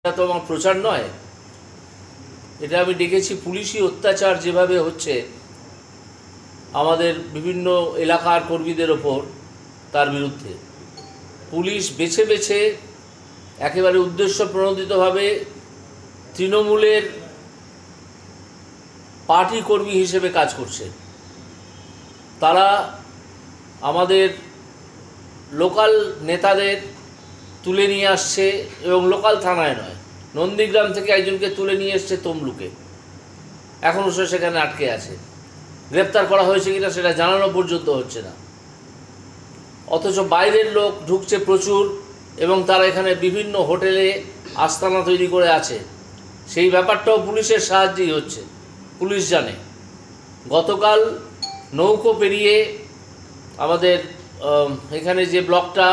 তো আমার প্রচার নয়, এটা আমি দেখেছি পুলিশি অত্যাচার যেভাবে হচ্ছে আমাদের বিভিন্ন এলাকার কর্মীদের ওপর, তার বিরুদ্ধে পুলিশ বেছে বেছে একেবারে উদ্দেশ্য প্রণোদিতভাবে তৃণমূলের পার্টি কর্মী হিসেবে কাজ করছে। তারা আমাদের লোকাল নেতাদের তুলে নিয়ে আসছে, এবং লোকাল থানায় নয়, নন্দীগ্রাম থেকে একজনকে তুলে নিয়ে এসছে তমলুকে, এখনও সে সেখানে আটকে আছে। গ্রেপ্তার করা হয়েছে কিনা সেটা জানানো পর্যন্ত হচ্ছে না, অথচ বাইরের লোক ঢুকছে প্রচুর, এবং তারা এখানে বিভিন্ন হোটেলে আস্তানা তৈরি করে আছে। সেই ব্যাপারটাও পুলিশের সাহায্যেই হচ্ছে, পুলিশ জানে। গতকাল নৌকো পেরিয়ে আমাদের এখানে যে ব্লকটা,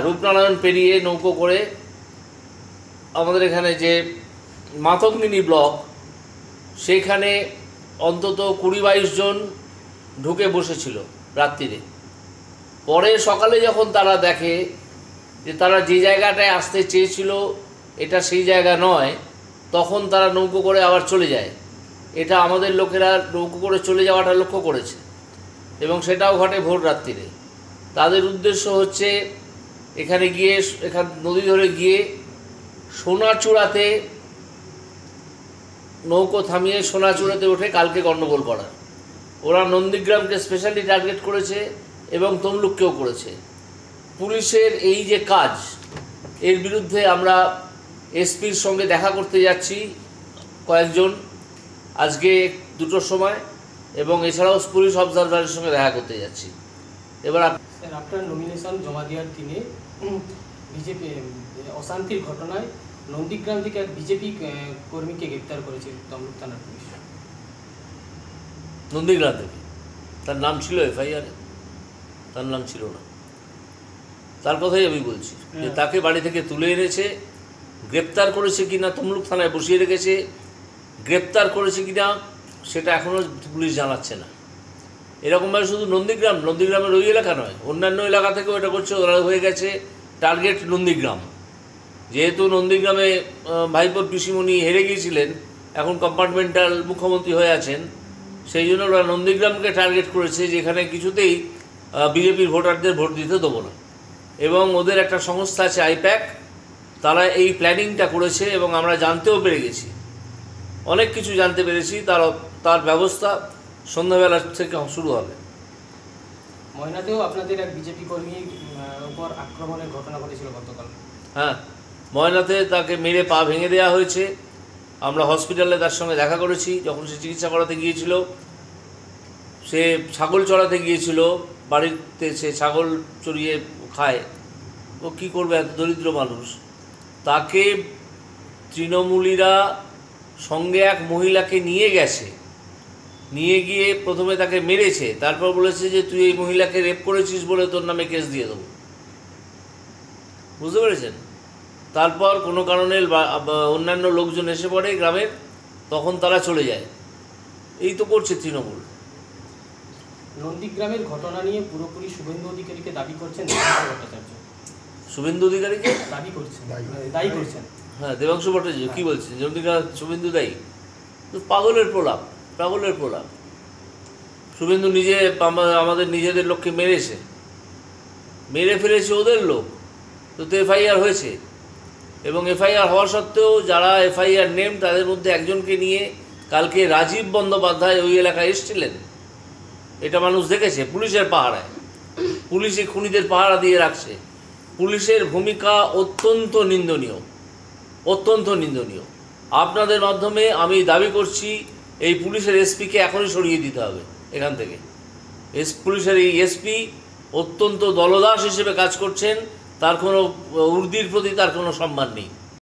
রূপনারায়ণ পেরিয়ে নৌকো করে আমাদের এখানে যে মাতঙ্গিনী ব্লক, সেইখানে অন্তত 20-22 জন ঢুকে বসেছিল রাত্রিরে। পরে সকালে যখন তারা দেখে যে তারা যে জায়গাটায় আসতে চেয়েছিল এটা সেই জায়গা নয়, তখন তারা নৌকো করে আবার চলে যায়। এটা আমাদের লোকেরা নৌকো করে চলে যাওয়াটা লক্ষ্য করেছে, এবং সেটাও ঘটে ভোর রাত্রিরে। তাদের উদ্দেশ্য হচ্ছে এখানে গিয়ে, নদী ধরে গিয়ে সোনাচূড়াতে নৌকো থামিয়ে সোনাচূড়াতে উঠে কালকে গণ্ডগোল করার। ওরা নন্দীগ্রামকে স্পেশালি টার্গেট করেছে এবং তমলুককেও করেছে। পুলিশের এই যে কাজ, এর বিরুদ্ধে আমরা এসপির সঙ্গে দেখা করতে যাচ্ছি কয়েকজন আজকে 2টোর সময়, এবং এছাড়াও পুলিশ অবজারভারের সঙ্গে দেখা করতে যাচ্ছি। এবার স্যার, আপনার নমিনেশন জমা দেওয়ার দিনে বিজেপি অশান্তির ঘটনায় নন্দীগ্রাম থেকে এক বিজেপি কর্মীকে গ্রেপ্তার করেছে তমলুক থানার পুলিশ। নন্দীগ্রাম থেকে তার নাম ছিল এফআইআরে? তার নাম ছিল না। তার কথাই আমি বলছি যে তাকে বাড়ি থেকে তুলে এনেছে, গ্রেপ্তার করেছে কিনা তমলুক থানায় বসিয়ে রেখেছে, গ্রেপ্তার করেছে কিনা সেটা এখনও পুলিশ জানাচ্ছে না। এরকমভাবে শুধু নন্দীগ্রামের ওই এলাকা নয়, অন্যান্য এলাকা থেকেও এটা করছে। ওরা হয়ে গেছে টার্গেট নন্দীগ্রাম। যেহেতু নন্দীগ্রামে ভাইপোর পিসিমণি হেরে গিয়েছিলেন, এখন কম্পার্টমেন্টাল মুখ্যমন্ত্রী হয়ে আছেন, সেই জন্য ওরা নন্দীগ্রামকে টার্গেট করেছে, যেখানে কিছুতেই বিজেপির ভোটারদের ভোট দিতে দেবো না। এবং ওদের একটা সংস্থা আছে আইপ্যাক, তারা এই প্ল্যানিংটা করেছে, এবং আমরা জানতেও পেরে গেছি, অনেক কিছু জানতে পেরেছি। তার ব্যবস্থা সন্ধ্যাবেলা থেকে শুরু হবে। ময়নাতেও আপনাদের এক বিজেপি কর্মীর উপর আক্রমণের ঘটনা ঘটেছিল গতকাল। হ্যাঁ, ময়নাতে তাকে মেরে পা ভেঙে দেওয়া হয়েছে। আমরা হসপিটালে তার সঙ্গে দেখা করেছি। যখন সে চিকিৎসা করাতে গিয়েছিল, সে ছাগল চড়াতে গিয়েছিল, বাড়িতে সে ছাগল চড়িয়ে খায়। ও কী করবে, এত দরিদ্র মানুষ। তাকে তৃণমূলীরা সঙ্গে এক মহিলাকে নিয়ে গেছে, নিয়ে গিয়ে প্রথমে তাকে মেরেছে, তারপর বলেছে যে তুই এই মহিলাকে রেপ করেছিস বলে তোর নামে কেস দিয়ে দেবো। বুঝতে পেরেছেন? তারপর কোনো কারণে অন্যান্য লোকজন এসে পড়ে গ্রামের, তখন তারা চলে যায়। এই তো করছে তৃণমূল। নন্দীগ্রামের ঘটনা নিয়ে পুরোপুরি শুভেন্দু অধিকারীকে দাবি করছেন ভট্টাচার্য। শুভেন্দু অধিকারীকে দায়ী করছেন। হ্যাঁ, দেবাংশু ভট্টাচার্য কী বলছে? নন্দীগ্রাম শুভেন্দু দায়ী? তো পাগলের প্রলাপ। শুভেন্দু নিজে আমাদের নিজেদের লোককে মেরে ফেলেছে ওদের লোক। তো এফআইআর হয়েছে, এবং এফআইআর হওয়া সত্ত্বেও যারা এফআইআর নেম, তাদের মধ্যে একজনকে নিয়ে কালকে রাজীব বন্দ্যোপাধ্যায় ওই এলাকায় এসেছিলেন। এটা মানুষ দেখেছে। পুলিশের পাহারায়, পুলিশে খুনিদের পাহারা দিয়ে রাখছে। পুলিশের ভূমিকা অত্যন্ত নিন্দনীয়। আপনাদের মাধ্যমে আমি দাবি করছি, এই পুলিশের এসপিকে এখনই সরিয়ে দিতে হবে এখান থেকে। পুলিশের এই এসপি অত্যন্ত দলদাস হিসেবে কাজ করছেন, তার কোনো উর্দির প্রতি তার কোনো সম্মান নেই।